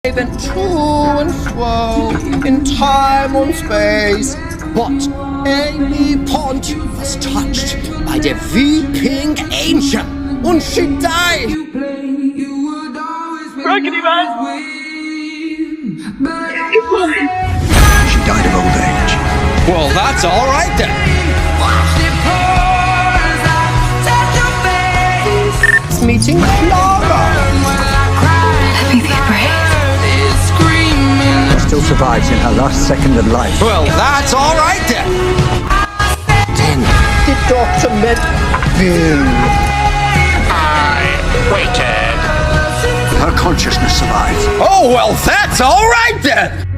They went to and fro in time and space. But Amy Pond was touched by the weeping angel, and she died. Rockety Man! She died of old age. Well, that's all right then. It's meeting Clara. Let me be brave. Still survives in her last second of life. Well, that's all right then. Then the doctor met Bill. Her consciousness survives. Oh, well, that's all right then.